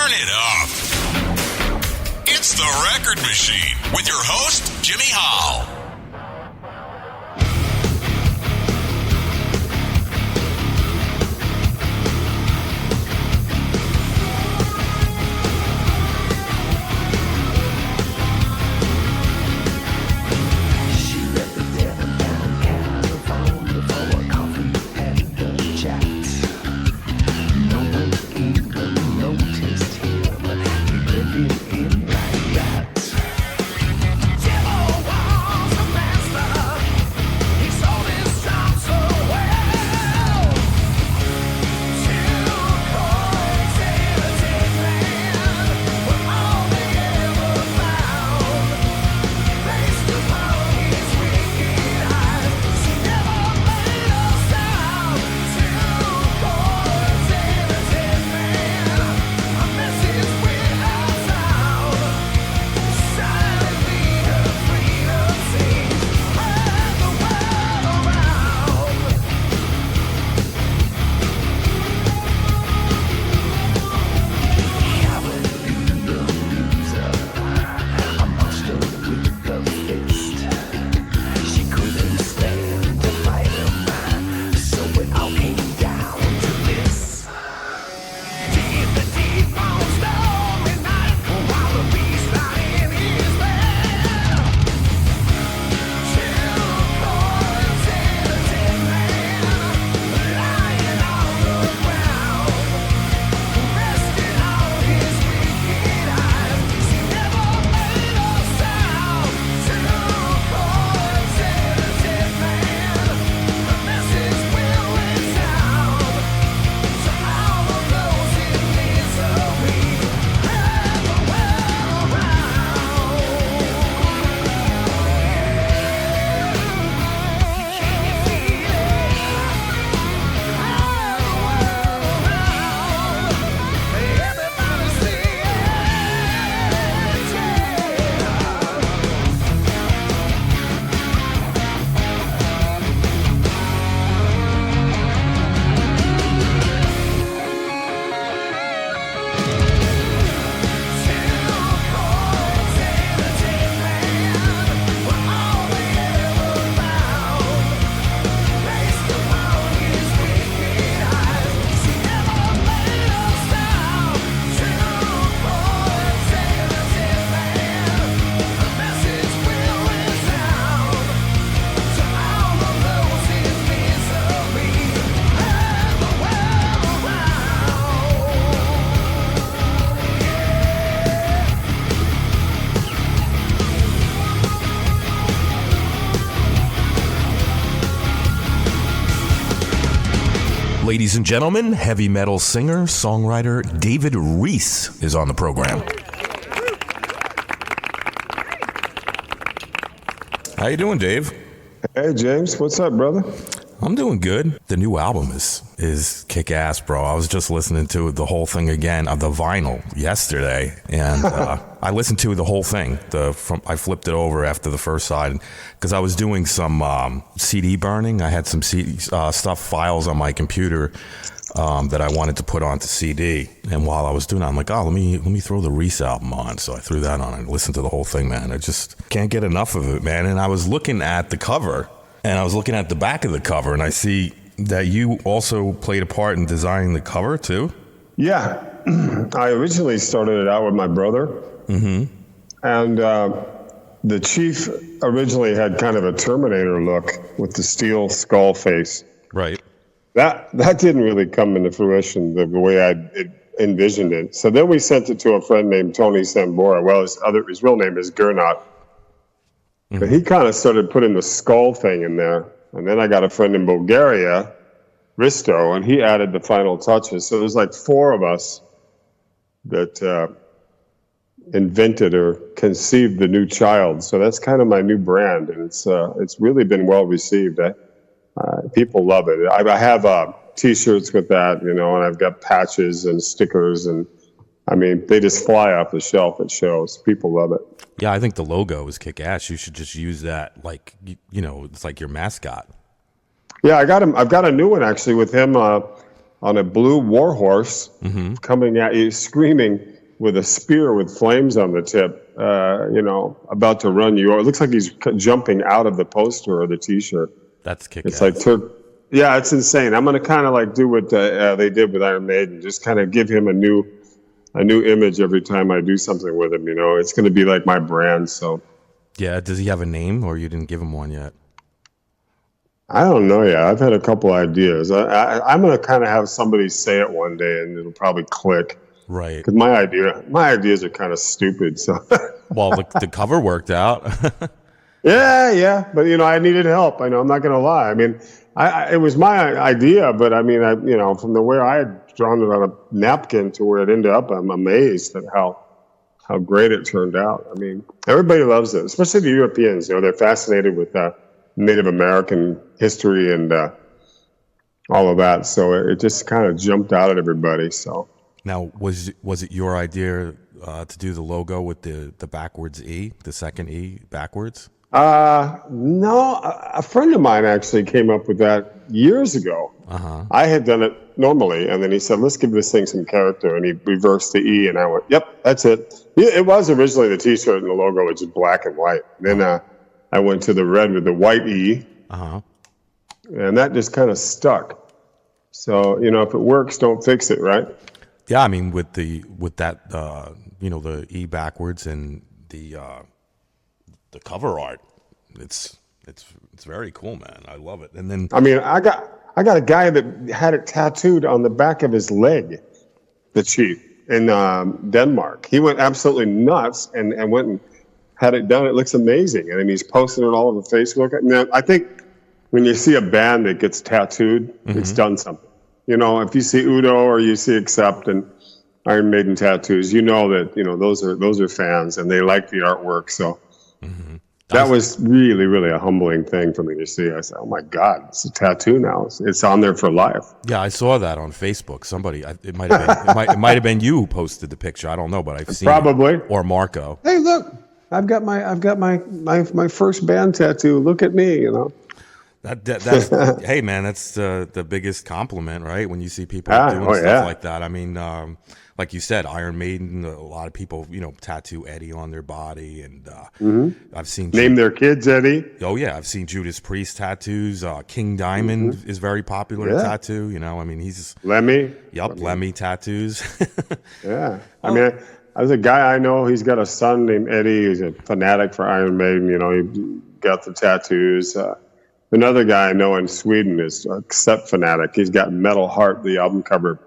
Turn it up. It's the Record Machine with your host, Jimi Holl. Ladies and gentlemen, heavy metal singer, songwriter David Reece is on the program. How you doing, Dave? Hey, James. What's up, brother? I'm doing good. The new album is kick-ass, bro. I was just listening to the whole thing again, the vinyl, yesterday, and I listened to the whole thing. I flipped it over after the first side because I was doing some CD burning. I had some CD files on my computer that I wanted to put onto CD, and while I was doing it, I'm like, oh, let me throw the Reece album on. So I threw that on and listened to the whole thing, man. I just can't get enough of it, man. And I was looking at the cover. And I was looking at the back of the cover, and I see that you also played a part in designing the cover, too? Yeah. I originally started it out with my brother. Mm-hmm. And the Chief originally had kind of a Terminator look with the steel skull face. Right. That didn't really come into fruition the way I envisioned it. So then we sent it to a friend named Tony Sambora. Well, his real name is Gernot. But he kind of started putting the skull thing in there. And then I got a friend in Bulgaria, Risto, and he added the final touches. So there's like four of us that invented or conceived the new child. So that's kind of my new brand. And it's really been well received. People love it. I have T-shirts with that, and I've got patches and stickers and I mean, they just fly off the shelf at shows. People love it. Yeah, I think the logo is kick-ass. You should just use that like, it's like your mascot. Yeah, I've got a new one actually with him. on a blue war horse coming at you, screaming with a spear with flames on the tip, about to run you. It looks like he's jumping out of the poster or the T-shirt. That's kick-ass. It's like, yeah, it's insane. I'm going to kind of like do what they did with Iron Maiden, just kind of give him a new image every time I do something with him. It's going to be like my brand. So, yeah. Does he have a name, or you didn't give him one yet? I don't know yet. I've had a couple ideas. I'm going to kind of have somebody say it one day, and it'll probably click. Right. Because my ideas are kind of stupid. So. Well, the cover worked out. Yeah. But I needed help. I know. I'm not going to lie. I mean, it was my idea, but I mean, from the way I had drawn it on a napkin to where it ended up, I'm amazed at how great it turned out. I mean, everybody loves it, especially the Europeans. They're fascinated with Native American history and all of that. So it just kind of jumped out at everybody. So now, was it your idea to do the logo with the backwards E, the second E backwards? No, a friend of mine actually came up with that years ago. I had done it normally, and then he said, let's give this thing some character, and he reversed the E, and I went, yep, that's it. It was originally the T-shirt and the logo was just black and white. Then I went to the red with the white E, and that just kind of stuck. So, if it works, don't fix it, right? Yeah, I mean, with that, the E backwards and the cover art, it's very cool, man. I love it. And then I mean, I got a guy that had it tattooed on the back of his leg, the chief in Denmark. He went absolutely nuts and went and had it done. It looks amazing, and then he's posting it all over Facebook. Now, I think when you see a band that gets tattooed, it's done something. If you see Udo or you see Accept and Iron Maiden tattoos, that those are fans and they like the artwork. So. That was really, really a humbling thing for me to see. I said, "Oh my God, it's a tattoo now. It's on there for life." Yeah, I saw that on Facebook. Somebody, it might have been you who posted the picture. I don't know, but I've seen probably it. Or Marco. Hey, look, I've got my first band tattoo. Look at me, That's hey man, that's the biggest compliment, right? When you see people doing stuff like that. I mean, like you said, Iron Maiden. A lot of people, tattoo Eddie on their body, and I've seen name their kids Eddie. Oh yeah, I've seen Judas Priest tattoos. King Diamond is very popular to tattoo. I mean, he's Lemmy. Yep, Lemmy tattoos. Yeah, I mean, there's a guy I know. He's got a son named Eddie. He's a fanatic for Iron Maiden. He got the tattoos. Another guy I know in Sweden is Accept fanatic. He's got Metal Heart, the album cover,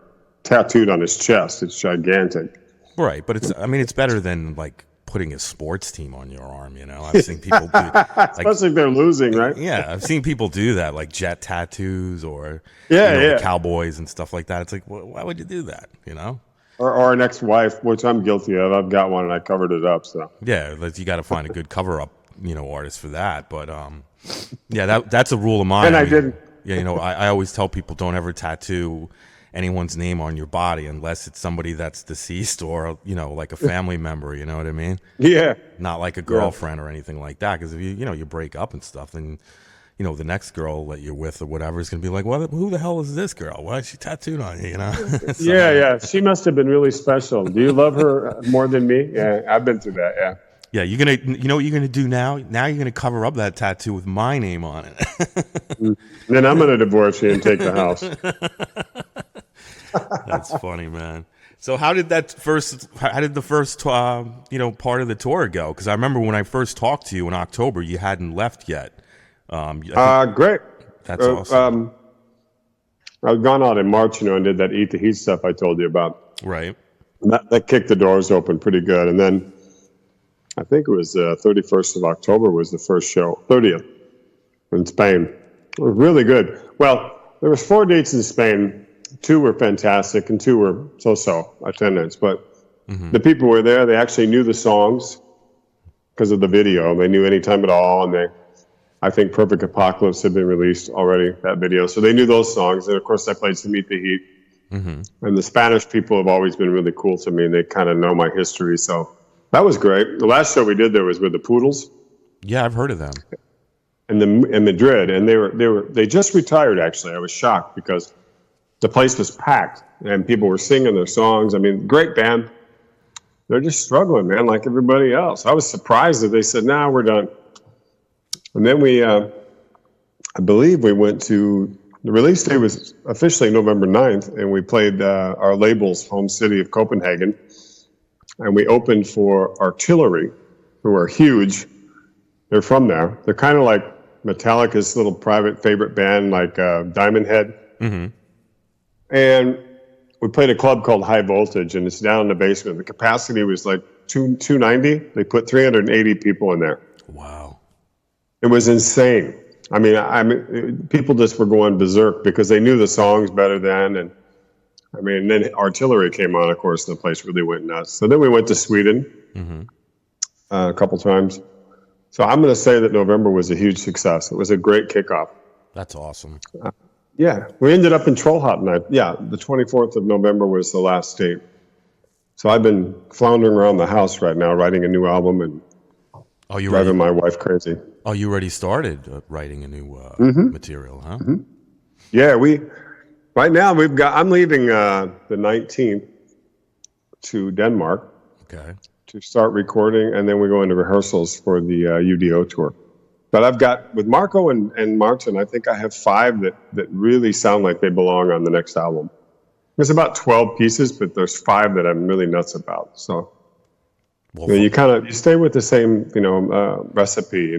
tattooed on his chest. It's gigantic. Right, but it's better than like putting a sports team on your arm. I've seen people do, especially if they're losing, right? Yeah, I've seen people do that, like jet tattoos or the cowboys and stuff like that. It's like, why would you do that? Or an ex-wife, which I'm guilty of. I've got one and I covered it up. So yeah, you got to find a good cover-up, artist for that. But yeah, that's a rule of mine. And I didn't. Yeah, I always tell people don't ever tattoo anyone's name on your body unless it's somebody that's deceased or like a family member. You know what I mean? Yeah. Not like a girlfriend or anything like that. Because if you break up and stuff, then the next girl that you're with or whatever is gonna be like, well, who the hell is this girl? Why is she tattooed on you? So, yeah. She must have been really special. Do you love her more than me? Yeah, I've been through that. Yeah. Yeah, you're gonna. You know what you're gonna do now? Now you're gonna cover up that tattoo with my name on it. Then I'm gonna divorce you and take the house. That's funny, man. So how did the first part of the tour go? Because I remember when I first talked to you in October, you hadn't left yet. Great. That's awesome. I was gone out in March, and did that Eat the Heat stuff I told you about. Right. That kicked the doors open pretty good, and then. I think it was 31st of October was the first show, 30th in Spain. It was really good. Well, there was 4 dates in Spain. 2 were fantastic and 2 were so-so attendance. But the people were there. They actually knew the songs because of the video. They knew Anytime at All. And I think Perfect Apocalypse had been released already, that video. So they knew those songs. And, of course, I played some Eat the Heat. And the Spanish people have always been really cool to me. They kind of know my history. So that was great. The last show we did there was with the Poodles. Yeah, I've heard of them. In Madrid, and they just retired. Actually, I was shocked because the place was packed and people were singing their songs. I mean, great band. They're just struggling, man, like everybody else. I was surprised that they said, "Nah, we're done." And then we, I believe we went to, the release day was officially November 9th, and we played our label's home city of Copenhagen. And we opened for Artillery, who are huge. They're from there. They're kind of like Metallica's little private favorite band, like Diamond Head. Mm-hmm. And we played a club called High Voltage, and it's down in the basement. The capacity was like 290. They put 380 people in there. Wow. It was insane. I mean, people just were going berserk because they knew the songs better then. And I mean, then Artillery came on, of course, and the place really went nuts. So then we went to Sweden a couple times. So I'm going to say that November was a huge success. It was a great kickoff. That's awesome. Yeah, we ended up in Trollhättan. Yeah, the 24th of November was the last date. So I've been floundering around the house right now, writing a new album and driving my wife crazy. Oh, you already started writing a new material, huh? Mm-hmm. Yeah, right now I'm leaving the 19th to Denmark. Okay. To start recording, and then we go into rehearsals for the UDO tour. But I've got, with Marco and Martin, I think I have 5 that really sound like they belong on the next album. There's about 12 pieces, but there's 5 that I'm really nuts about. So you stay with the same, recipe.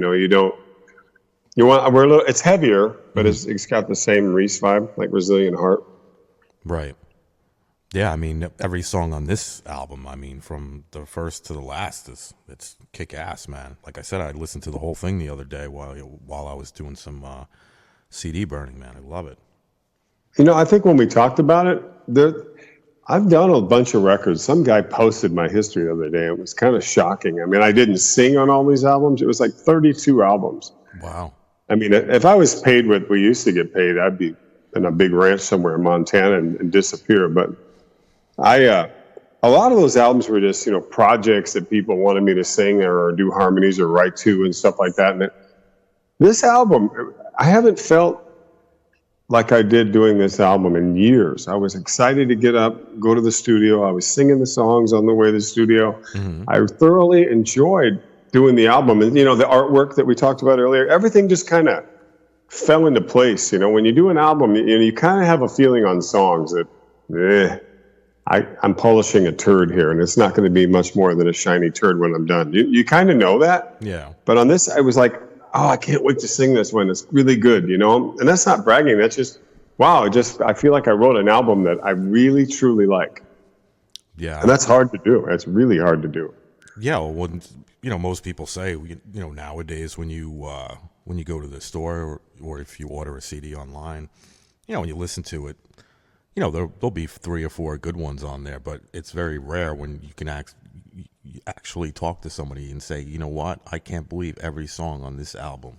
It's heavier, but it's got the same Reece vibe, like Resilient Heart. Right. Yeah, I mean, every song on this album, I mean, from the first to the last, it's kick-ass, man. Like I said, I listened to the whole thing the other day while I was doing some CD burning, man. I love it. I think when we talked about it, I've done a bunch of records. Some guy posted my history the other day. It was kind of shocking. I mean, I didn't sing on all these albums. It was like 32 albums. Wow. I mean, if I was paid what we used to get paid, I'd be in a big ranch somewhere in Montana and disappear. But a lot of those albums were just, projects that people wanted me to sing or do harmonies or write to and stuff like that. And this album, I haven't felt like I did doing this album in years. I was excited to get up, go to the studio. I was singing the songs on the way to the studio. Mm-hmm. I thoroughly enjoyed doing the album. And, the artwork that we talked about earlier, everything just kind of fell into place. When you do an album, you kind of have a feeling on songs that, I'm polishing a turd here, and it's not going to be much more than a shiny turd when I'm done. You kind of know that. Yeah. But on this, I was like, oh, I can't wait to sing this one. It's really good, And that's not bragging. That's just, wow. I feel like I wrote an album that I really, truly like. Yeah. And that's hard to do. It's really hard to do. Yeah. Well, most people say, nowadays when you go to the store or if you order a CD online, when you listen to it, there'll be 3 or 4 good ones on there, but it's very rare when you can actually talk to somebody and say, you know what, I can't believe every song on this album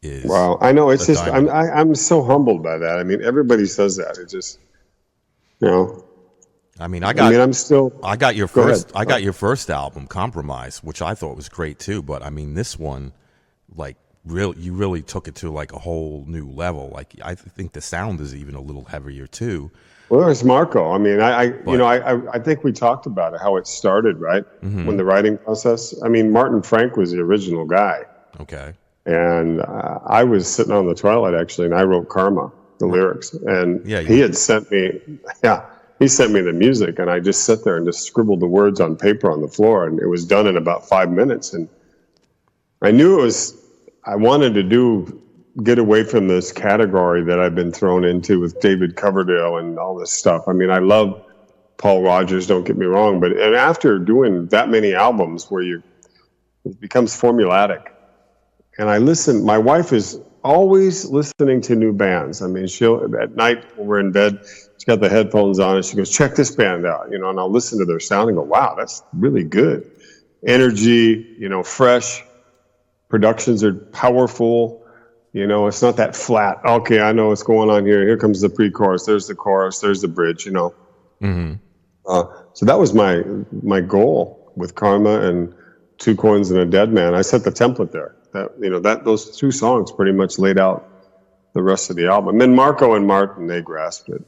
is. Wow, I know. It's just I'm so humbled by that. I mean, everybody says that. It just, I got your first album, Compromise, which I thought was great too. But I mean, this one, like, you really took it to like a whole new level. Like, I think the sound is even a little heavier too. Well, there's Marco. I mean, I think we talked about it, how it started, right? Mm-hmm. When the writing process. I mean, Martin Frank was the original guy. Okay. And I was sitting on the toilet actually, and I wrote Karma, the lyrics, and he had sent me. Yeah. He sent me the music, and I just sat there and just scribbled the words on paper on the floor, and it was done in about 5 minutes. And I knew I wanted to get away from this category that I've been thrown into with David Coverdale and all this stuff. I mean, I love Paul Rodgers, don't get me wrong, but after doing that many albums where it becomes formulaic, and my wife is always listening to new bands. I mean, at night when we're in bed, she's got the headphones on and she goes, check this band out, and I'll listen to their sound and go, wow, that's really good. Energy, fresh, productions are powerful, it's not that flat. Okay, I know what's going on here. Here comes the pre-chorus, there's the chorus, there's the bridge, Mm-hmm. So that was my goal with Karma and 2 Coins and a Dead Man. I set the template there. Those 2 songs pretty much laid out the rest of the album. And Marco and Martin, they grasped it.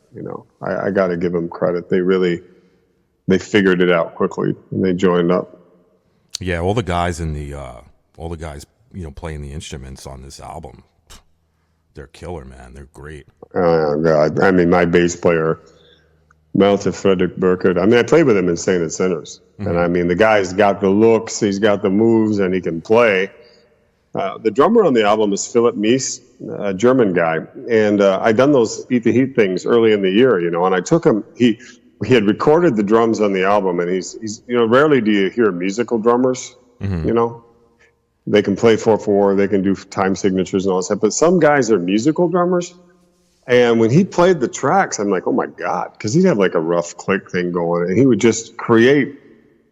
I got to give them credit. They figured it out quickly and they joined up. Yeah, all the guys playing the instruments on this album, they're killer, man. They're great. Oh God! I mean, my bass player, Malte Fredrik Burkert. I mean, I played with him in Saint and Sinners, and I mean, the guy's got the looks, he's got the moves, and he can play. The drummer on the album is Philipp Mies, a German guy, and I'd done those Eat the Heat things early in the year, and I took him. He had recorded the drums on the album, and he's rarely do you hear musical drummers, They can play 4/4, they can do time signatures and all that stuff, but some guys are musical drummers. And when he played the tracks, I'm like, oh my God, because he'd have like a rough click thing going, and he would just create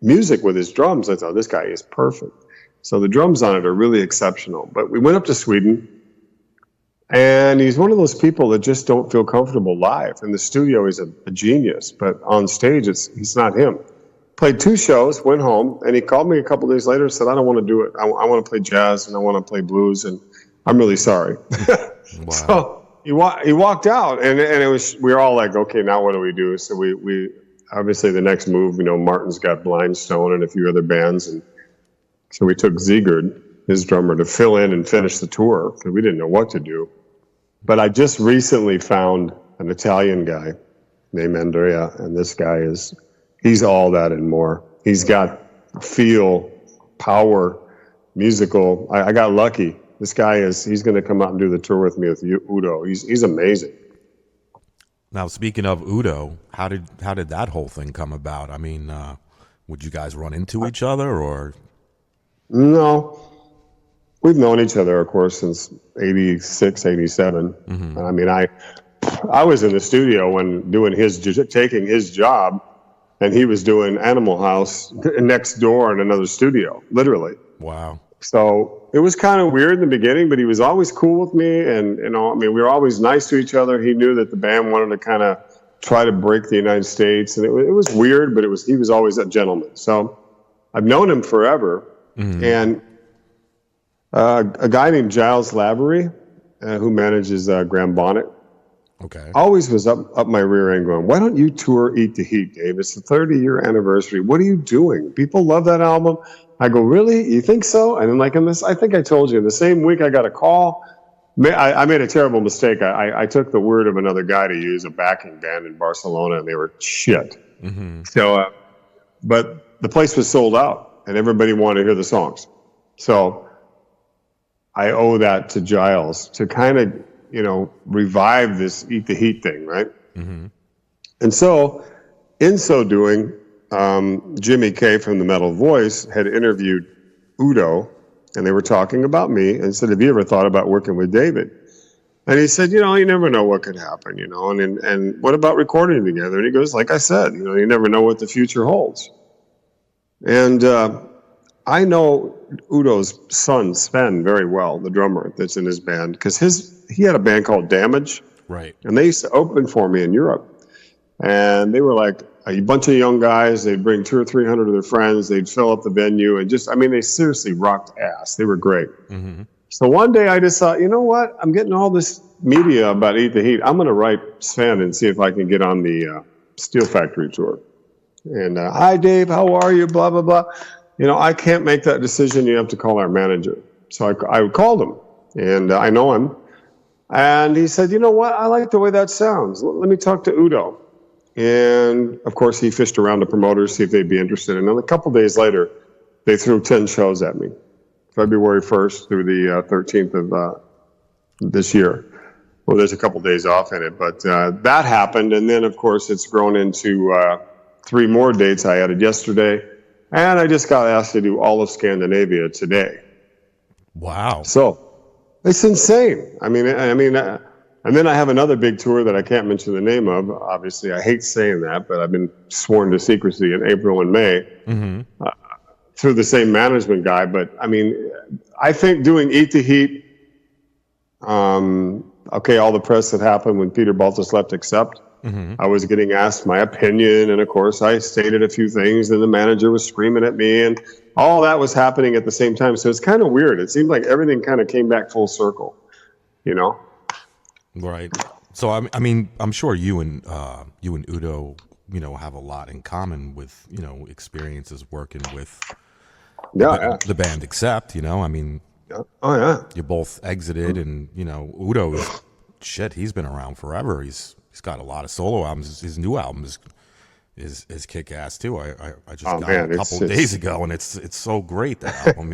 music with his drums. I thought, this guy is perfect. So the drums on it are really exceptional. But we went up to Sweden, and he's one of those people that just don't feel comfortable live. In the studio, he's a genius, but on stage, he's not him. Played 2 shows, went home, and he called me a couple days later and said, I don't want to do it. I want to play jazz and I want to play blues, and I'm really sorry. Wow. So he walked out, and we were all like, okay, now what do we do? So we obviously the next move, Martin's got Blind Stone and a few other bands, and so we took Sigurd, his drummer, to fill in and finish the tour because we didn't know what to do. But I just recently found an Italian guy named Andrea, and this guy he's all that and more. He's got feel, power, musical. I got lucky. This guy he's going to come out and do the tour with me with Udo. He's amazing. Now, speaking of Udo, how did that whole thing come about? I mean, would you guys run into each other or? No. We've known each other, of course, since 86, 87. Mm-hmm. I mean, I was in the studio when taking his job, and he was doing Animal House next door in another studio, literally. Wow. So it was kind of weird in the beginning, but he was always cool with me. And, we were always nice to each other. He knew that the band wanted to kind of try to break the United States. And it was weird, but he was always a gentleman. So I've known him forever. Mm-hmm. And a guy named Giles Lavery, who manages Graham Bonnet, always was up my rear end going, why don't you tour Eat the Heat, Dave? It's the 30-year anniversary. What are you doing? People love that album. I go, really? You think so? And then I think I told you, the same week I got a call. I made a terrible mistake. I took the word of another guy to use a backing band in Barcelona, and they were shit. Mm-hmm. So, but the place was sold out, and everybody wanted to hear the songs. So I owe that to Giles to kind of, revive this Eat the Heat thing, right? Mm-hmm. And so, in so doing, Jimmy K from the Metal Voice had interviewed Udo, and they were talking about me and said, have you ever thought about working with David? And he said, you never know what could happen, and what about recording together? And he goes, like I said, you never know what the future holds. And I know Udo's son, Sven, very well, the drummer that's in his band, because he had a band called Damage. Right. And they used to open for me in Europe. And they were like a bunch of young guys. They'd bring 200 or 300 of their friends. They'd fill up the venue. And they seriously rocked ass. They were great. Mm-hmm. So one day I just thought, you know what? I'm getting all this media about Eat the Heat. I'm going to write Sven and see if I can get on the Steel Factory tour. And, hi, Dave, how are you? Blah, blah, blah. I can't make that decision. You have to call our manager. So I called him, and I know him. And he said, you know what? I like the way that sounds. Let me talk to Udo. And, of course, he fished around the promoters, see if they'd be interested. And then a couple days later, they threw 10 shows at me, February 1st through the 13th of this year. Well, there's a couple days off in it. But that happened. And then, of course, it's grown into 3 more dates I added yesterday. And I just got asked to do all of Scandinavia today. Wow. So it's insane. I mean, and then I have another big tour that I can't mention the name of. Obviously, I hate saying that, but I've been sworn to secrecy in April and May through the same management guy. But I mean, I think doing Eat the Heat, all the press that happened when Peter Baltus left, except. Mm-hmm. I was getting asked my opinion, and of course I stated a few things, and the manager was screaming at me, and all that was happening at the same time. So it's kind of weird. It seemed like everything kind of came back full circle, Right. So I mean, I'm sure you and Udo, have a lot in common with experiences working with the band. Except, I mean, Oh yeah. you both exited, and Udo is shit. He's been around forever. He's got a lot of solo albums. His new album is kick ass too. I just got it a couple of days ago, and it's so great, that album.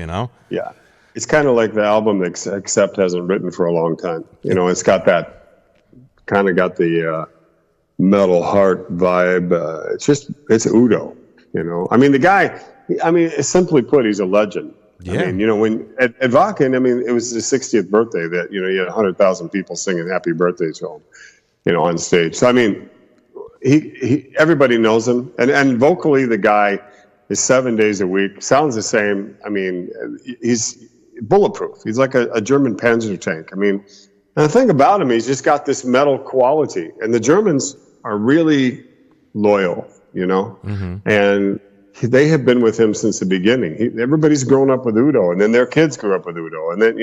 Yeah. It's kind of like the album that Accept hasn't written for a long time. It's got the metal heart vibe. It's Udo. I mean, the guy. I mean, simply put, he's a legend. Yeah. I mean, when at Wacken, I mean, it was his 60th birthday that you had 100,000 people singing "Happy Birthday" to him, on stage. So I mean, he everybody knows him, and vocally, the guy is 7 days a week, sounds the same. I mean, he's bulletproof. He's like a German Panzer tank. I mean, and the thing about him, he's just got this metal quality. And the Germans are really loyal, and they have been with him since the beginning. Everybody's grown up with Udo, and then their kids grew up with Udo, and then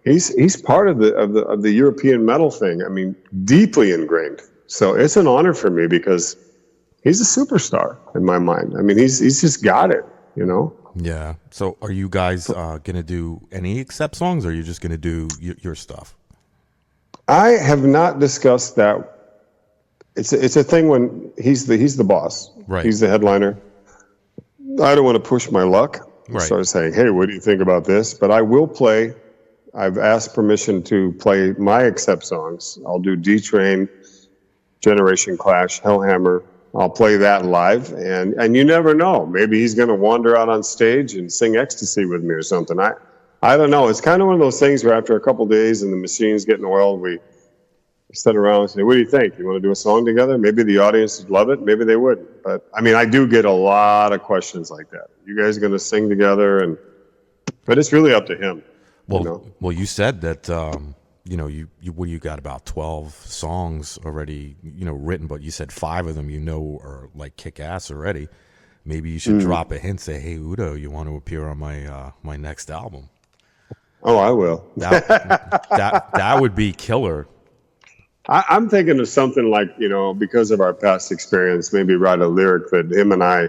he's part of the European metal thing. I mean, deeply ingrained. So it's an honor for me because he's a superstar in my mind. I mean, he's just got it, Yeah. So are you guys going to do any Accept songs, or are you just going to do your stuff? I have not discussed that. It's a thing when he's the boss. Right. He's the headliner. I don't want to push my luck. Right. Start saying, hey, what do you think about this? But I will play. I've asked permission to play my Accept songs. I'll do D-Train, Generation Clash, Hellhammer. I'll play that live, and you never know. Maybe he's going to wander out on stage and sing Ecstasy with me or something. I don't know. It's kind of one of those things where after a couple of days and the machine's getting oiled, we sit around and say, what do you think? You want to do a song together? Maybe the audience would love it. Maybe they wouldn't. But, I mean, I do get a lot of questions like that. You guys going to sing together? But it's really up to him. Well, you said that, you got about 12 songs already, written, but you said 5 of them, are like kick ass already. Maybe you should drop a hint, say, hey, Udo, you want to appear on my next album? Oh, I will. That would be killer. I'm thinking of something like, because of our past experience, maybe write a lyric that him and I,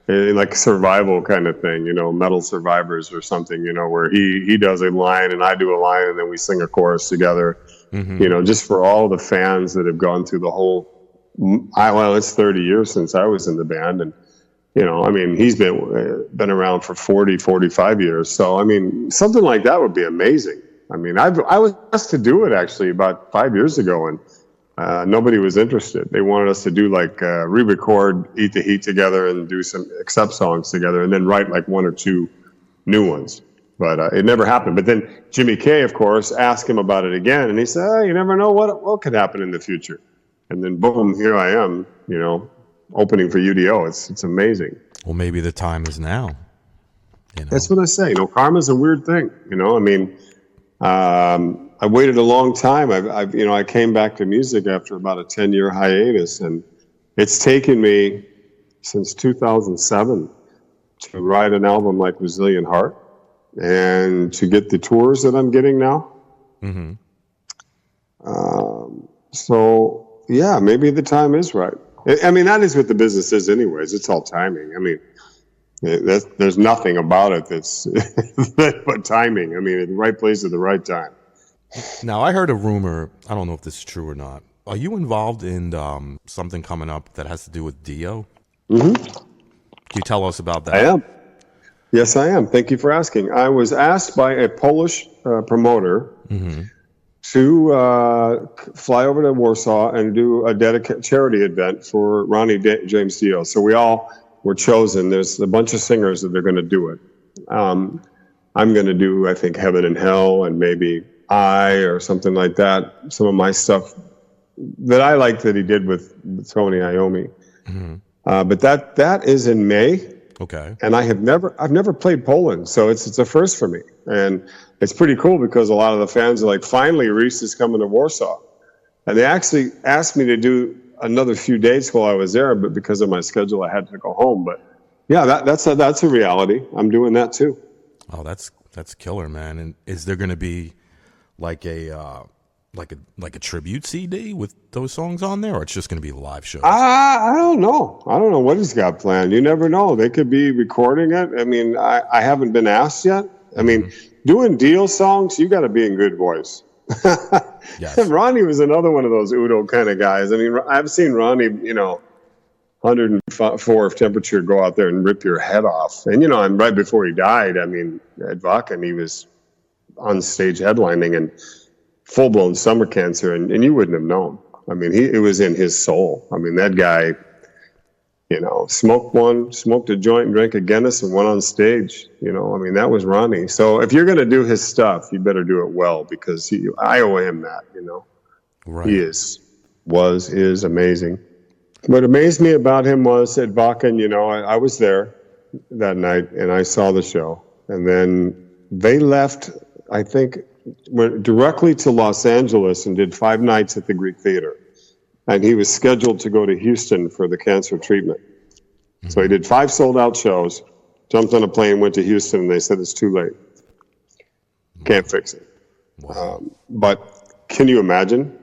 like survival kind of thing, Metal Survivors or something, where he does a line and I do a line and then we sing a chorus together, just for all the fans that have gone through the whole, it's 30 years since I was in the band. And, I mean, he's been around for 40, 45 years. So, I mean, something like that would be amazing. I mean, I was asked to do it actually about 5 years ago, and nobody was interested. They wanted us to do like re-record Eat the Heat together and do some Accept songs together, and then write like 1 or 2 new ones. But it never happened. But then Jimmy K, of course, asked him about it again, and he said, you never know what could happen in the future. And then boom, here I am, opening for UDO. It's amazing. Well, maybe the time is now. That's what I say. Karma's a weird thing. I mean. I waited a long time. I came back to music after about a 10-year hiatus, and it's taken me since 2007 to write an album like Resilient Heart and to get the tours that I'm getting now. Mm-hmm. So yeah, maybe the time is right. I mean, that is what the business is anyways. It's all timing. I mean, there's nothing about it that's but timing. I mean, at the right place at the right time. Now, I heard a rumor. I don't know if this is true or not. Are you involved in something coming up that has to do with Dio? Mm-hmm. Can you tell us about that? I am. Yes, I am. Thank you for asking. I was asked by a Polish promoter to fly over to Warsaw and do a charity event for Ronnie James Dio. So we all were chosen. There's a bunch of singers that are going to do it. I'm going to do, I think, Heaven and Hell and maybe or something like that. Some of my stuff that I like that he did with Tony Iommi. Mm-hmm. But that is in May. Okay. And I've never played Poland, so it's a first for me. And it's pretty cool because a lot of the fans are like, finally Reece is coming to Warsaw. And they actually asked me to do another few dates while I was there, but because of my schedule, I had to go home. But yeah, that's a reality. I'm doing that too. Oh, that's killer, man. And is there going to be like a like a tribute CD with those songs on there, or it's just going to be live shows? I don't know. I don't know what he's got planned. You never know. They could be recording it. I mean, I haven't been asked yet. I mean, doing Deal songs, you got to be in good voice. Yes. Ronnie was another one of those Udo kind of guys. I mean, I've seen Ronnie, 104 temperature go out there and rip your head off. And, and right before he died, I mean, at Wacken, he was on stage headlining and full-blown stomach cancer, and you wouldn't have known. I mean, it was in his soul. I mean, that guy, smoked a joint and drank a Guinness and went on stage. I mean, that was Ronnie. So if you're going to do his stuff, you better do it well, because I owe him that, Right. He is amazing. What amazed me about him was at Wacken, I was there that night and I saw the show. And then they left, I think, went directly to Los Angeles and did 5 nights at the Greek Theater. And he was scheduled to go to Houston for the cancer treatment. Mm-hmm. So he did 5 sold-out shows, jumped on a plane, went to Houston, and they said, it's too late. Can't fix it. Wow. But can you imagine?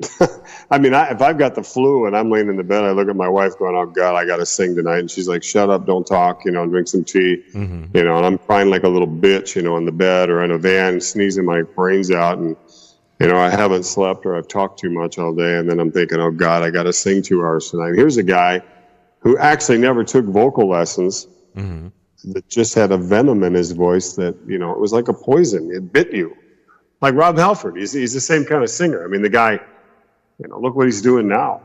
I mean, if I've got the flu and I'm laying in the bed, I look at my wife going, oh, God, I got to sing tonight. And she's like, shut up, don't talk, drink some tea. Mm-hmm. And I'm crying like a little bitch, in the bed or in a van, sneezing my brains out. And, I haven't slept or I've talked too much all day. And then I'm thinking, oh, God, I got to sing 2 hours tonight. Here's a guy who actually never took vocal lessons, mm-hmm. that just had a venom in his voice that, it was like a poison. It bit you. Like Rob Halford, he's the same kind of singer. I mean, the guy, look what he's doing now.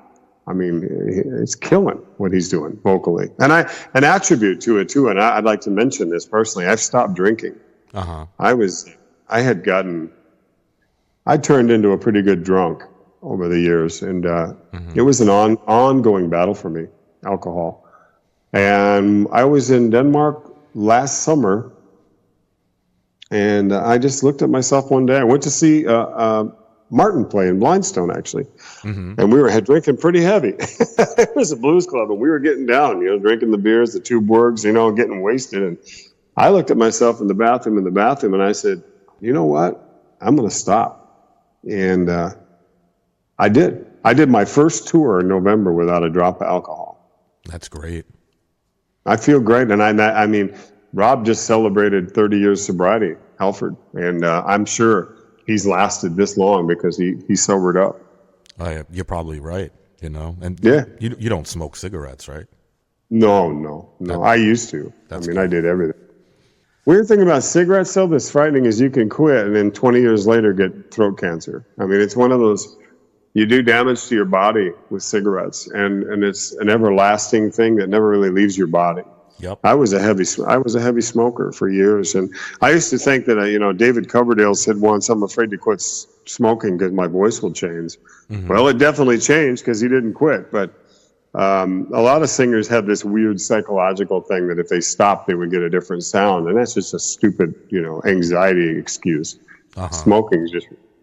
I mean, it's killing what he's doing vocally. And an attribute to it too, and I'd like to mention this personally. I've stopped drinking. Uh-huh. I turned into a pretty good drunk over the years, and mm-hmm. It was an ongoing battle for me, alcohol. And I was in Denmark last summer. And I just looked at myself one day. I went to see Martin play in Blindstone, actually. Mm-hmm. And we were drinking pretty heavy. It was a blues club, and we were getting down, drinking the beers, the Tuborgs, getting wasted. And I looked at myself in the bathroom, and I said, you know what? I'm going to stop. And I did. I did my first tour in November without a drop of alcohol. That's great. I feel great. And I mean, Rob just celebrated 30 years sobriety, Halford, and I'm sure he's lasted this long because he sobered up. You're probably right, and yeah. You don't smoke cigarettes, right? No. I used to. I did everything. Weird thing about cigarettes, though, that's frightening is you can quit and then 20 years later get throat cancer. I mean, it's one of those, you do damage to your body with cigarettes, and it's an everlasting thing that never really leaves your body. Yep. I was a heavy smoker for years, and I used to think that David Coverdale said once, "I'm afraid to quit smoking because my voice will change." Mm-hmm. Well, it definitely changed because he didn't quit. But a lot of singers have this weird psychological thing that if they stopped, they would get a different sound, and that's just a stupid, anxiety excuse. Uh-huh. Smoking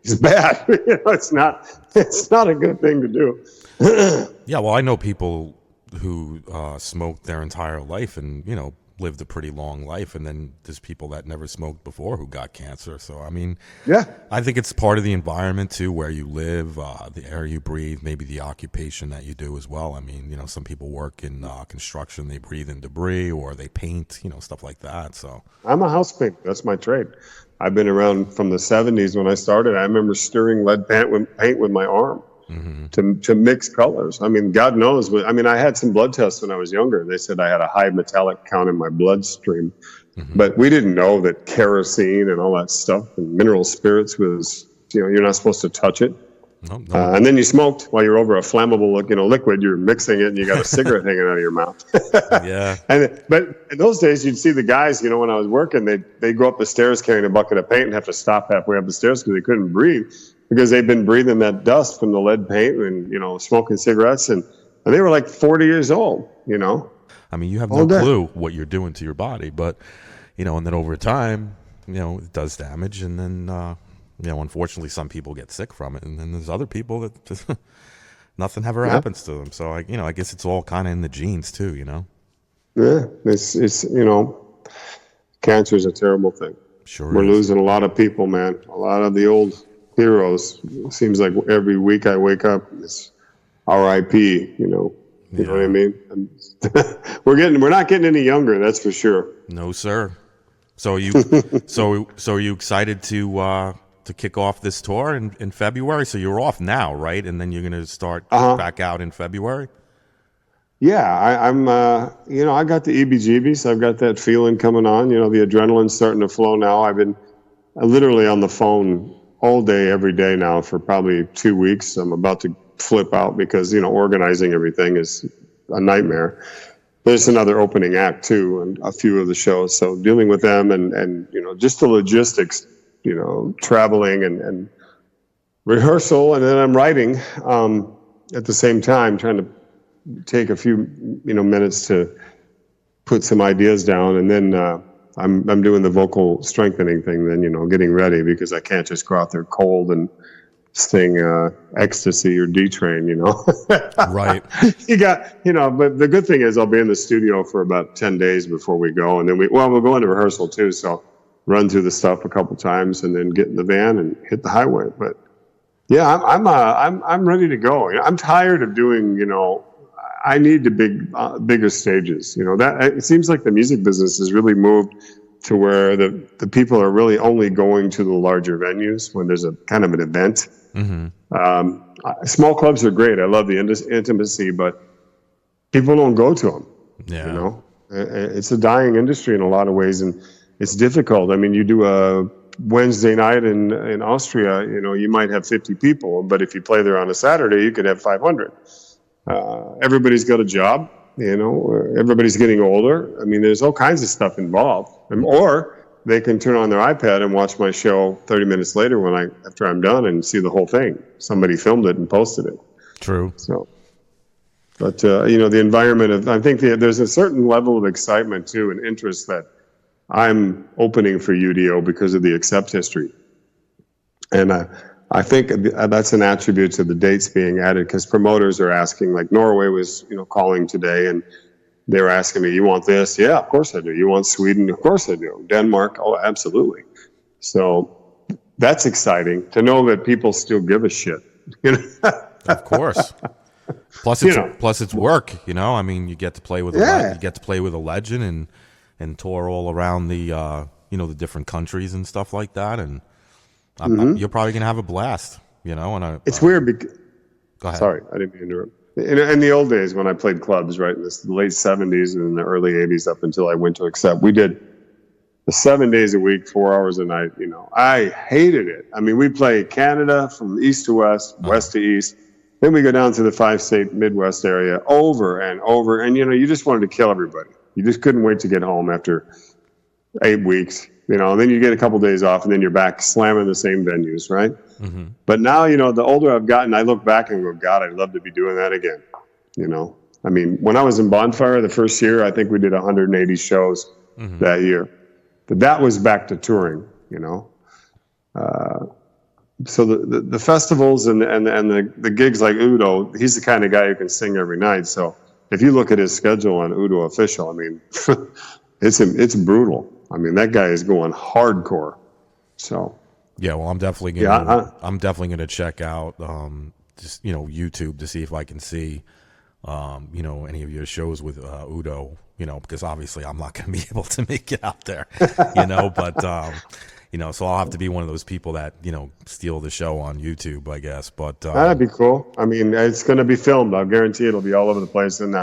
is bad. It's not a good thing to do. Yeah, well, I know people who smoked their entire life and lived a pretty long life, and then there's people that never smoked before who got cancer. So I mean, yeah, I think it's part of the environment too, where you live, the air you breathe, maybe the occupation that you do as well. I mean, some people work in construction, they breathe in debris, or they paint, stuff like that. So I'm a house painter. That's my trade. I've been around from the 70s when I started. I remember stirring lead paint with my arm. Mm-hmm. to mix colors. I mean, God knows. I had some blood tests when I was younger. They said I had a high metallic count in my bloodstream. Mm-hmm. But we didn't know that kerosene and all that stuff and mineral spirits was, you're not supposed to touch it. No. And then you smoked while you're over a flammable, liquid. You're mixing it and you got a cigarette hanging out of your mouth. Yeah. But in those days, you'd see the guys, when I was working, they'd go up the stairs carrying a bucket of paint and have to stop halfway up the stairs because they couldn't breathe. Because they've been breathing that dust from the lead paint and, smoking cigarettes. And they were like 40 years old, I mean, you have no clue what you're doing to your body. But, and then over time, it does damage. And then, unfortunately, some people get sick from it. And then there's other people that just nothing ever happens to them. So, I guess it's all kind of in the genes, too, Yeah, it's cancer is a terrible thing. Sure We're losing a lot of people, man. A lot of the old heroes. It seems like every week I wake up, it's R.I.P. You know what I mean? And we're not getting any younger, that's for sure. No, sir. So are you are you excited to kick off this tour in February? So you're off now, right? And then you're going to start back out in February? Yeah, I'm I got the EBGBs. I've got that feeling coming on. You know, the adrenaline's starting to flow now. I've been literally on the phone all day, every day now for probably 2 weeks. I'm about to flip out because, organizing everything is a nightmare. There's another opening act too, and a few of the shows. So dealing with them and just the logistics, traveling and rehearsal, and then I'm writing at the same time, trying to take a few minutes to put some ideas down, and then I'm doing the vocal strengthening thing. Then getting ready because I can't just go out there cold and sing Ecstasy or D-Train, Right. You got, but the good thing is I'll be in the studio for about 10 days before we go. And then we'll go into rehearsal too. So run through the stuff a couple times and then get in the van and hit the highway. But yeah, I'm ready to go. I'm tired of doing, I need the bigger stages. That it seems like the music business has really moved to where the people are really only going to the larger venues when there's a kind of an event. Mm-hmm. Small clubs are great. I love the intimacy, but people don't go to them. Yeah. It's a dying industry in a lot of ways, and it's difficult. I mean, you do a Wednesday night in Austria, you might have 50 people, but if you play there on a Saturday, you could have 500. Everybody's got a job. Everybody's getting older. I mean, there's all kinds of stuff involved. Or they can turn on their iPad and watch my show 30 minutes later after I'm done and see the whole thing. Somebody filmed it and posted it. True. So, but the environment I think there's a certain level of excitement too and interest that I'm opening for UDO because of the Accept history, and I think that's an attribute to the dates being added because promoters are asking, like Norway was, calling today and they were asking me, you want this? Yeah, of course I do. You want Sweden? Of course I do. Denmark? Oh, absolutely. So that's exciting to know that people still give a shit. Of course. Plus it's work, I mean, you get to play with a legend and tour all around the the different countries and stuff like that, and you're probably gonna have a blast, And it's weird because. Go ahead. Sorry, I didn't mean to interrupt. In the old days when I played clubs, right, in the late 70s and in the early 80s up until I went to Accept, we did the 7 days a week, 4 hours a night. I hated it. I mean, we play Canada from east to west, west to east. Then we go down to the 5-state Midwest area over and over. And, you just wanted to kill everybody. You just couldn't wait to get home after 8 weeks. And then you get a couple days off and then you're back slamming the same venues, right? Mm-hmm. But now, the older I've gotten, I look back and go, God, I'd love to be doing that again. I mean, when I was in Bonfire the first year, I think we did 180 shows that year. But that was back to touring, So the festivals and the gigs like Udo, he's the kind of guy who can sing every night. So if you look at his schedule on Udo Official, I mean, it's brutal. I mean, that guy is going hardcore. So yeah, well, I'm definitely gonna check out just YouTube to see if I can see any of your shows with Udo. Because obviously I'm not gonna be able to make it out there. But so I'll have to be one of those people that steal the show on YouTube, I guess. But that'd be cool. I mean, it's gonna be filmed. I'll guarantee it'll be all over the place, and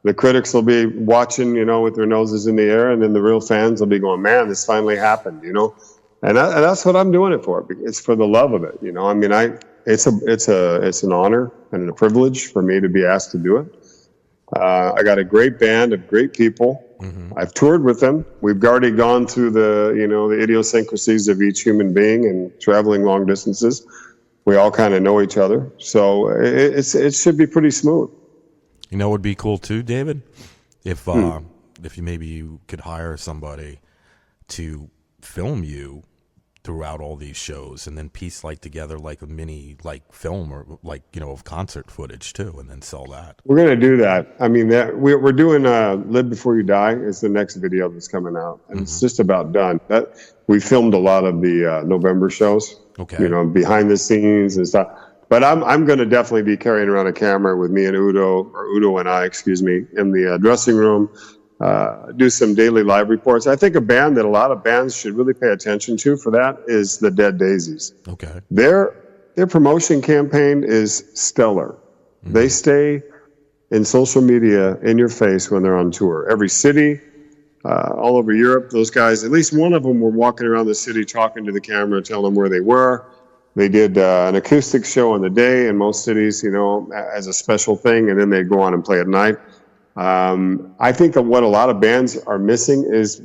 the critics will be watching, with their noses in the air, and then the real fans will be going, man, this finally happened, And that's what I'm doing it for. It's for the love of it, I mean, it's an honor and a privilege for me to be asked to do it. I got a great band of great people. Mm-hmm. I've toured with them. We've already gone through the idiosyncrasies of each human being and traveling long distances. We all kind of know each other. So it should be pretty smooth. It would be cool too, David, if you could hire somebody to film you throughout all these shows and then piece together a mini film or of concert footage too, and then sell that. We're gonna do that. I mean, we're doing Live Before You Die is the next video that's coming out, and it's just about done. That we filmed a lot of the November shows. Okay. Behind the scenes and stuff. But I'm going to definitely be carrying around a camera with me and Udo and I, in the dressing room, do some daily live reports. I think a band that a lot of bands should really pay attention to for that is the Dead Daisies. Okay. Their promotion campaign is stellar. Mm-hmm. They stay in social media in your face when they're on tour. Every city, all over Europe, those guys, at least one of them were walking around the city talking to the camera, telling them where they were. They did an acoustic show on the day in most cities, as a special thing, and then they'd go on and play at night. I think that what a lot of bands are missing is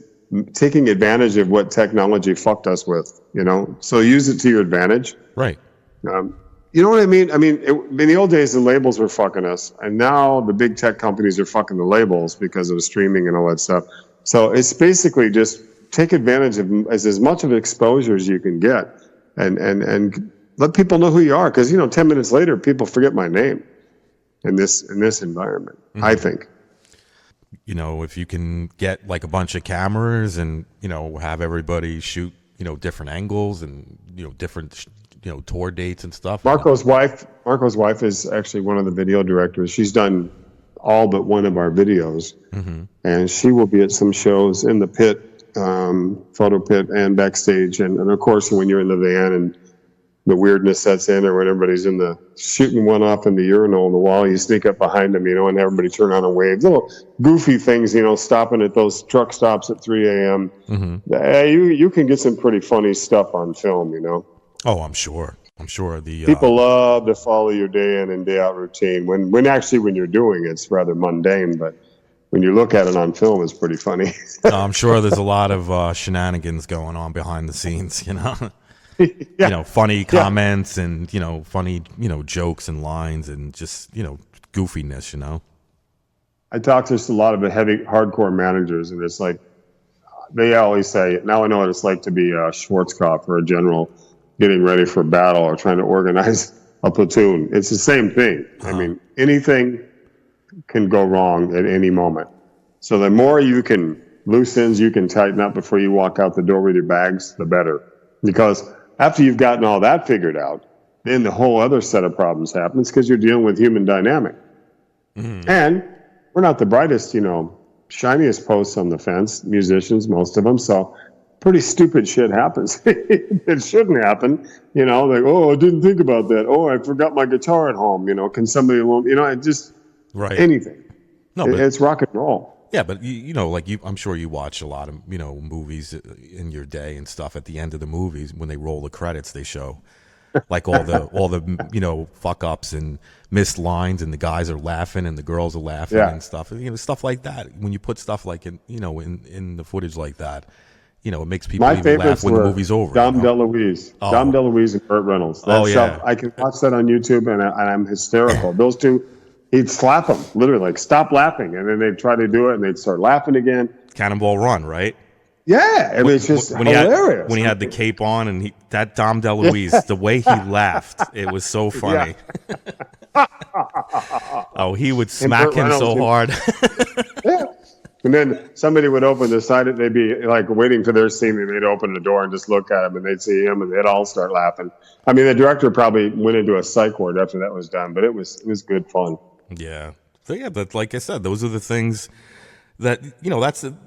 taking advantage of what technology fucked us with, so use it to your advantage. Right. You know what I mean? In the old days, the labels were fucking us, and now the big tech companies are fucking the labels because of streaming and all that stuff. So it's basically just take advantage of as much of exposure as you can get, and let people know who you are. Because 10 minutes later, people forget my name in this environment. Mm-hmm. I think. If you can get like a bunch of cameras and have everybody shoot different angles and different tour dates and stuff. Marco's wife is actually one of the video directors. She's done all but one of our videos. Mm-hmm. And she will be at some shows in the pit, photo pit, and backstage. And of course, when you're in the van and the weirdness sets in, or when everybody's shooting one off in the urinal on the wall, you sneak up behind them, and everybody turn on and wave. Little goofy things, stopping at those truck stops at 3 a.m. Mm-hmm. You can get some pretty funny stuff on film, Oh, I'm sure. The people love to follow your day in and day out routine. When you're doing it, it's rather mundane, but when you look at it on film, it's pretty funny. I'm sure there's a lot of shenanigans going on behind the scenes, Yeah. Funny comments and funny jokes and lines and just goofiness. I talk to just a lot of the heavy hardcore managers, and it's like they always say, now I know what it's like to be a Schwarzkopf or a general getting ready for battle or trying to organize a platoon. It's the same thing. Uh-huh. Anything can go wrong at any moment. So the more loose ends you can tighten up before you walk out the door with your bags, the better. Because after you've gotten all that figured out, then the whole other set of problems happens because you're dealing with human dynamic. Mm-hmm. And we're not the brightest, shiniest posts on the fence, musicians, most of them. So pretty stupid shit happens. It shouldn't happen. I didn't think about that. Oh, I forgot my guitar at home. Can somebody loan? It just right. Anything. No, it's rock and roll. Yeah, but I'm sure you watch a lot of movies in your day and stuff. At the end of the movies, when they roll the credits, they show like all the fuck ups and missed lines, and the guys are laughing and the girls are laughing and stuff. Stuff like that. When you put stuff like in the footage like that. It makes people even laugh when the movie's over. Dom DeLuise. Oh. Dom DeLuise and Burt Reynolds. Stuff, I can watch that on YouTube, and I'm hysterical. Those two, he'd slap them, literally, like, stop laughing. And then they'd try to do it, and they'd start laughing again. Cannonball Run, right? Yeah. It's just hilarious. When he had the cape on, and that Dom DeLuise, the way he laughed, it was so funny. Yeah. He would smack him so hard. Yeah. And then somebody would open the side, they'd be like waiting for their scene, and they'd open the door and just look at him, and they'd see him, and they'd all start laughing. The director probably went into a psych ward after that was done, but it was good fun. Yeah. So yeah, but like I said, those are the things that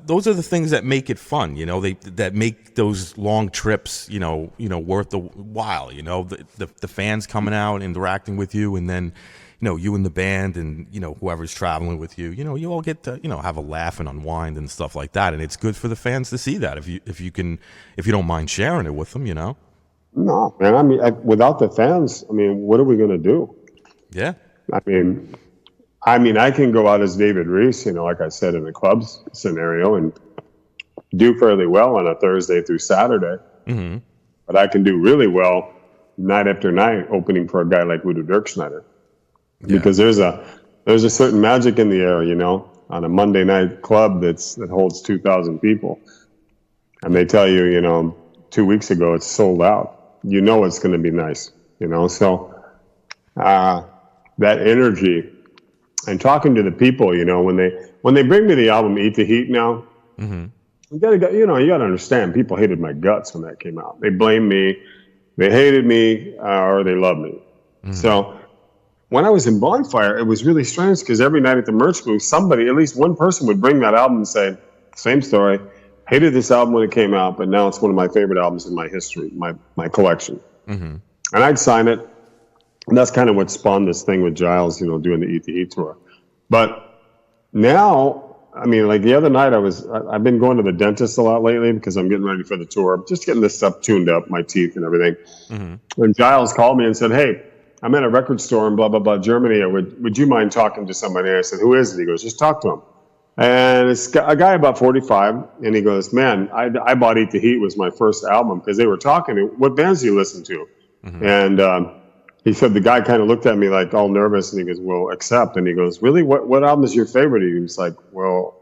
those are the things that make it fun. That make those long trips worth the while. The fans coming out, interacting with you, and then. You and the band and, whoever's traveling with you, you all get to, have a laugh and unwind and stuff like that. And it's good for the fans to see that if you don't mind sharing it with them, No, man. Without the fans, what are we going to do? Yeah. I can go out as David Reece, like I said, in the clubs scenario and do fairly well on a Thursday through Saturday. Mm-hmm. But I can do really well night after night opening for a guy like Udo Dirkschneider. Yeah. Because there's a certain magic in the air, on a Monday night club that holds 2,000 people, and they tell you, 2 weeks ago it's sold out. It's going to be nice, So that energy and talking to the people, when they bring me the album "Eat the Heat" now, mm-hmm. you got to understand. People hated my guts when that came out. They blamed me. They hated me or they loved me. So when I was in Bonfire, it was really strange because every night at the merch booth, somebody, at least one person, would bring that album and say, same story. Hated this album when it came out, but now it's one of my favorite albums in my history, my collection. And I'd sign it. And that's kind of what spawned this thing with Giles, doing the Eat the Heat tour. But now, I mean, like the other night, I've been going to the dentist a lot lately because I'm getting ready for the tour, just getting this stuff tuned up, my teeth and everything. And Giles called me and said, hey, I'm at a record store in blah, blah, blah, Germany. Would you mind talking to somebody? And I said, who is it? He goes, just talk to him. And it's a guy about 45, and he goes, man, I bought Eat the Heat was my first album because they were talking, what bands do you listen to? And he said the guy kind of looked at me like all nervous, and he goes, well, Accept. And he goes, really? What album is your favorite? He was like, well,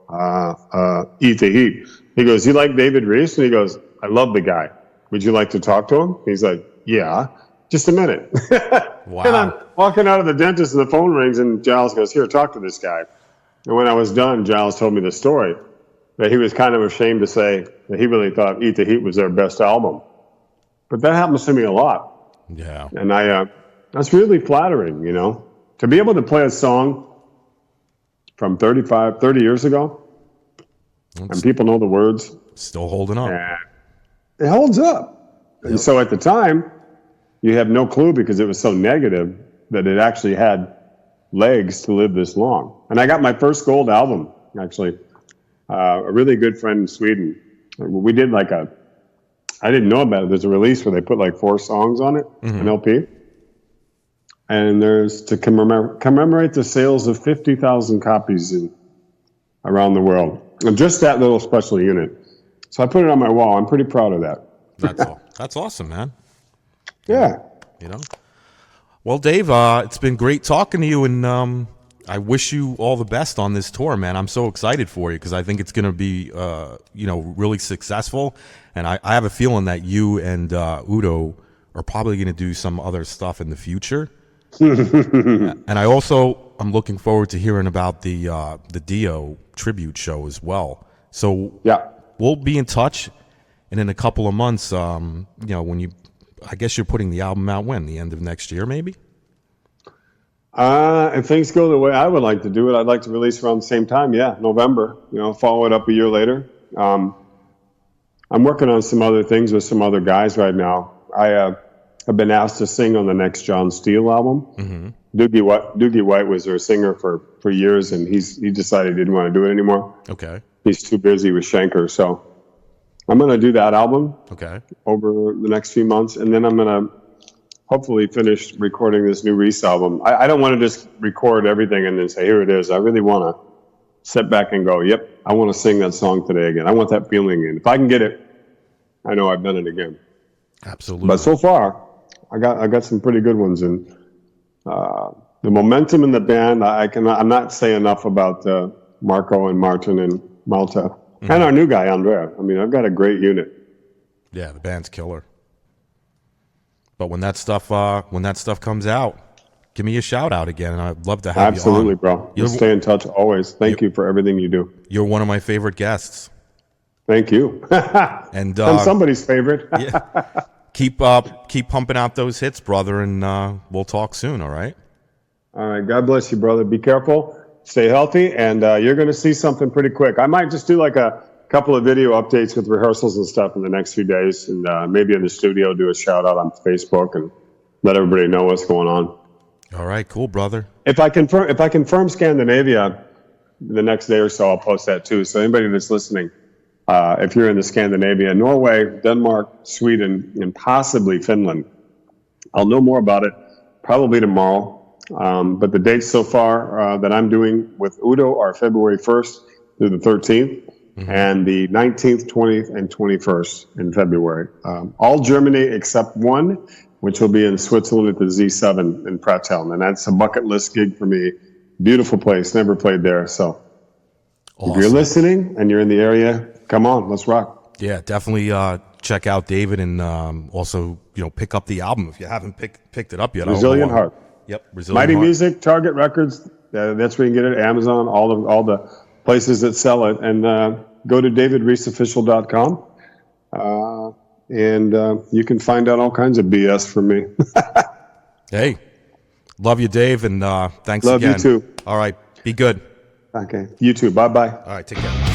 Eat the Heat. He goes, you like David Reece? And he goes, I love the guy. Would you like to talk to him? He's like, yeah. Just a minute. Wow. And I'm walking out of the dentist and the phone rings and Giles goes, here, talk to this guy. And when I was done, Giles told me the story that he was kind of ashamed to say that he really thought Eat the Heat was their best album. But that happens to me a lot. Yeah. And that's really flattering, to be able to play a song from 30 years ago and people know the words. Still holding up. And it holds up. And so at the time, you have no clue because it was so negative that it actually had legs to live this long. And I got my first gold album, actually. A really good friend in Sweden. We did I didn't know about it. There's a release where they put 4 songs on it, an LP. And there's to commemorate the sales of 50,000 copies around the world. And just that little special unit. So I put it on my wall. I'm pretty proud of that. That's awesome, man. Yeah. Well, Dave, it's been great talking to you, and I wish you all the best on this tour, man. I'm so excited for you because I think it's going to be, really successful, and I have a feeling that you and Udo are probably going to do some other stuff in the future. And I'm looking forward to hearing about the Dio tribute show as well. So yeah, we'll be in touch, and in a couple of months, I guess you're putting the album out when? The end of next year, maybe? If things go the way I would like to do it, I'd like to release around the same time. Yeah, November. Follow it up a year later. I'm working on some other things with some other guys right now. I have been asked to sing on the next John Steele album. Doogie White was their singer for years, and he decided he didn't want to do it anymore. Okay. He's too busy with Schenker, so I'm going to do that album over the next few months, and then I'm going to hopefully finish recording this new Reece album. I don't want to just record everything and then say, here it is. I really want to sit back and go, yep, I want to sing that song today again. I want that feeling again. If I can get it, I know I've done it again. Absolutely. But so far, I got some pretty good ones, and the momentum in the band, I'm not saying enough about Marco and Martin and Malta. And our new guy, Andrea. I mean, I've got a great unit. Yeah, the band's killer. But when that stuff comes out, give me a shout out again, and I'd love to have you on. Absolutely, bro. We'll stay in touch always. Thank you for everything you do. You're one of my favorite guests. Thank you. And I'm somebody's favorite. Yeah. Keep pumping out those hits, brother, and we'll talk soon. All right. All right. God bless you, brother. Be careful. Stay healthy, and you're going to see something pretty quick. I might just do a couple of video updates with rehearsals and stuff in the next few days, and maybe in the studio do a shout out on Facebook and let everybody know what's going on. All right, cool, brother. If I confirm Scandinavia the next day or so, I'll post that too. So anybody that's listening, if you're in the Scandinavia, Norway, Denmark, Sweden, and possibly Finland, I'll know more about it probably tomorrow. But the dates so far that I'm doing with Udo are February 1st through the 13th, and the 19th, 20th, and 21st in February. All Germany except one, which will be in Switzerland at the Z7 in Pratteln. And that's a bucket list gig for me. Beautiful place. Never played there. So awesome. If you're listening and you're in the area, come on, let's rock. Yeah, definitely check out David, and also pick up the album if you haven't picked it up yet. Resilient Heart. Yep, Resilient Mighty Heart. Music, Target Records. That's where you can get it. Amazon, all the places that sell it, and go to davidreeceofficial.com. and you can find out all kinds of BS from me. Hey, love you, Dave, and thanks Love again. you too. All right, be good. Okay, you too. Bye-bye. All right, take care.